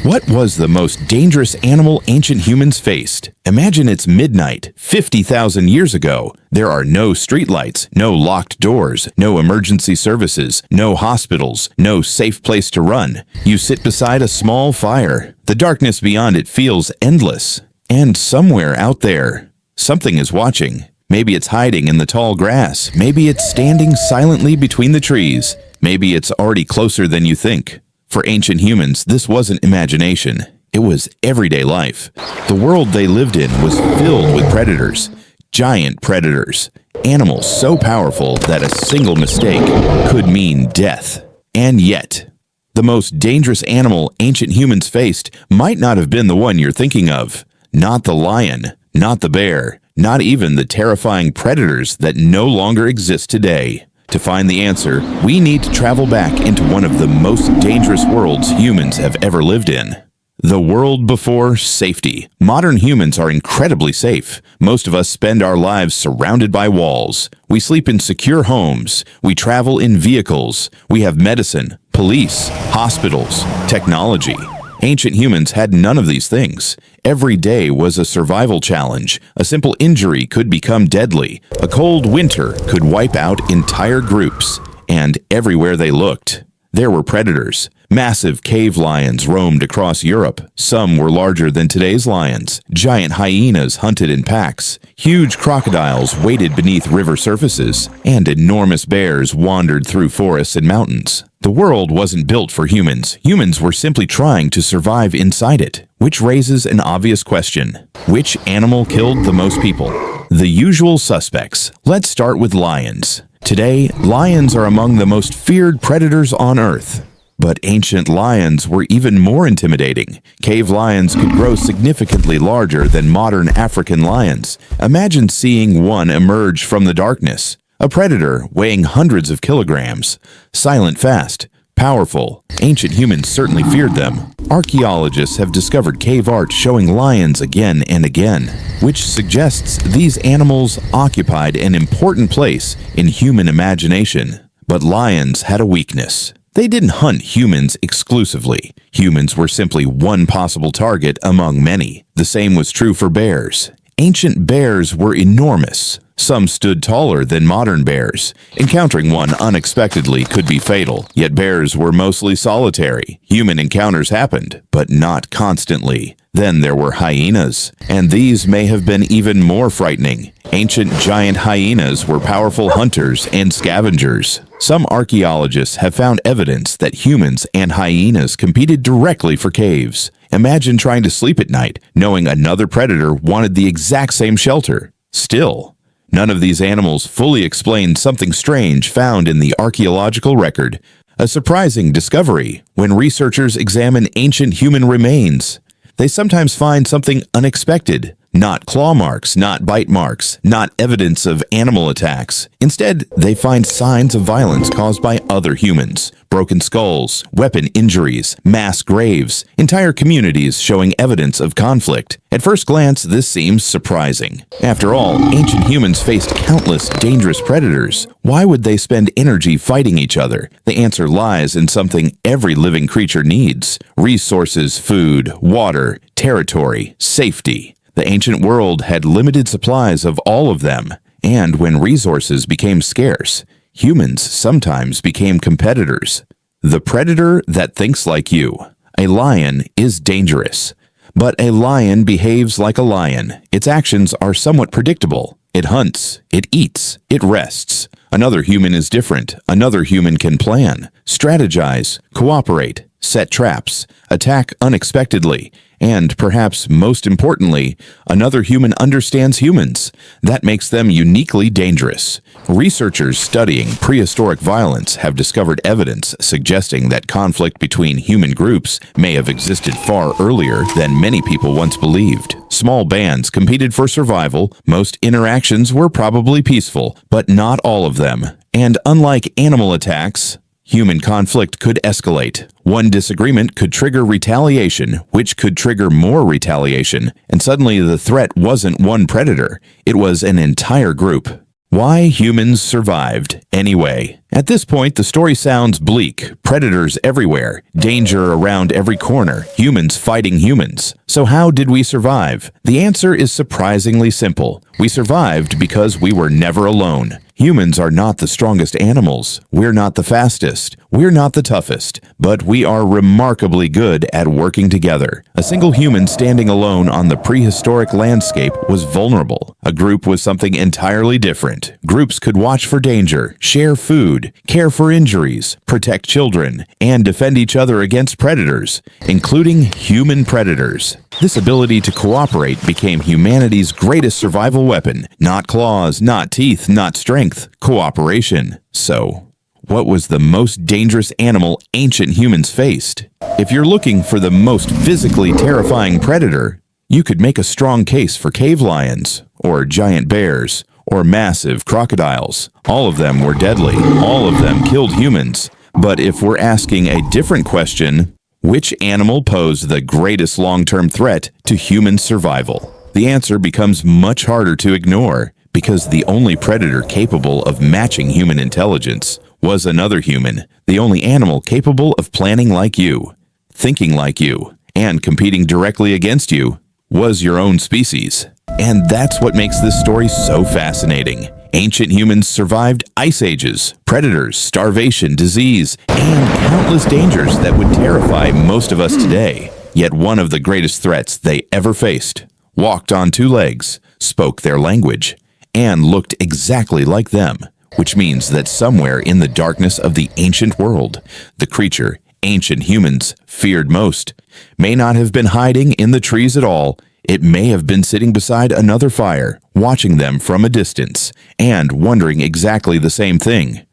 What was the most dangerous animal ancient humans faced? Imagine it's midnight, 50,000 years ago. There are no streetlights, no locked doors, no emergency services, no hospitals, no safe place to run. You sit beside a small fire. The darkness beyond it feels endless. And somewhere out there, something is watching. Maybe it's hiding in the tall grass. Maybe it's standing silently between the trees. Maybe it's already closer than you think. For ancient humans, this wasn't imagination. It was everyday life. The world they lived in was filled with predators, giant predators, animals so powerful that a single mistake could mean death. And yet, the most dangerous animal ancient humans faced might not have been the one you're thinking of. Not the lion, not the bear, not even the terrifying predators that no longer exist today. To find the answer, we need to travel back into one of the most dangerous worlds humans have ever lived in. The world before safety. Modern humans are incredibly safe. Most of us spend our lives surrounded by walls. We sleep in secure homes. We travel in vehicles. We have medicine, police, hospitals, technology. Ancient humans had none of these things. Every day was a survival challenge. A simple injury could become deadly. A cold winter could wipe out entire groups. And everywhere they looked, there were predators. Massive cave lions roamed across Europe. Some were larger than today's lions. Giant hyenas hunted in packs. Huge crocodiles waded beneath river surfaces. And enormous bears wandered through forests and mountains. The world wasn't built for humans. Humans were simply trying to survive inside it. Which raises an obvious question. Which animal killed the most people? The usual suspects. Let's start with lions. Today, lions are among the most feared predators on Earth. But ancient lions were even more intimidating. Cave lions could grow significantly larger than modern African lions. Imagine seeing one emerge from the darkness. A predator weighing hundreds of kilograms. Silent fast. Powerful. Ancient humans certainly feared them. Archaeologists have discovered cave art showing lions again and again, which suggests these animals occupied an important place in human imagination. But lions had a weakness. They didn't hunt humans exclusively. Humans were simply one possible target among many. The same was true for bears. Ancient bears were enormous. Some stood taller than modern bears. Encountering one unexpectedly could be fatal, yet bears were mostly solitary. Human encounters happened, but not constantly. Then there were hyenas, and these may have been even more frightening. Ancient giant hyenas were powerful hunters and scavengers. Some archaeologists have found evidence that humans and hyenas competed directly for caves. Imagine trying to sleep at night, knowing another predator wanted the exact same shelter. Still, none of these animals fully explained something strange found in the archaeological record. A surprising discovery when researchers examine ancient human remains. They sometimes find something unexpected. Not claw marks, not bite marks, not evidence of animal attacks. Instead, they find signs of violence caused by other humans. Broken skulls, weapon injuries, mass graves, entire communities showing evidence of conflict. At first glance, this seems surprising. After all, ancient humans faced countless dangerous predators. Why would they spend energy fighting each other? The answer lies in something every living creature needs: resources, food, water, territory, safety. The ancient world had limited supplies of all of them, and when resources became scarce, humans sometimes became competitors. The predator that thinks like you. A lion is dangerous, but a lion behaves like a lion. Its actions are somewhat predictable. It hunts, it eats, it rests. Another human is different. Another human can plan, strategize, cooperate, set traps, attack unexpectedly, and perhaps most importantly, another human understands humans. That makes them uniquely dangerous. Researchers studying prehistoric violence have discovered evidence suggesting that conflict between human groups may have existed far earlier than many people once believed. Small bands competed for survival. Most interactions were probably peaceful, but not all of them. And unlike animal attacks, human conflict could escalate. One disagreement could trigger retaliation, which could trigger more retaliation, and suddenly the threat wasn't one predator, it was an entire group. Why humans survived anyway. At this point, the story sounds bleak. Predators everywhere, danger around every corner, humans fighting humans. So how did we survive? The answer is surprisingly simple. We survived because we were never alone. Humans are not the strongest animals. We're not the fastest. We're not the toughest. But we are remarkably good at working together. A single human standing alone on the prehistoric landscape was vulnerable. A group was something entirely different. Groups could watch for danger, share food, care for injuries, protect children, and defend each other against predators, including human predators. This ability to cooperate became humanity's greatest survival weapon. Not claws, not teeth, not strength. Cooperation. So, what was the most dangerous animal ancient humans faced? If you're looking for the most physically terrifying predator, you could make a strong case for cave lions, or giant bears, or massive crocodiles. All of them were deadly. All of them killed humans. But if we're asking a different question, which animal posed the greatest long-term threat to human survival? The answer becomes much harder to ignore, because the only predator capable of matching human intelligence was another human, the only animal capable of planning like you, thinking like you, and competing directly against you was your own species. And that's what makes this story so fascinating. Ancient humans survived ice ages, predators, starvation, disease, and countless dangers that would terrify most of us today. Yet one of the greatest threats they ever faced walked on two legs, spoke their language, and looked exactly like them, which means that somewhere in the darkness of the ancient world, the creature ancient humans feared most may not have been hiding in the trees at all. It may have been sitting beside another fire, watching them from a distance, and wondering exactly the same thing.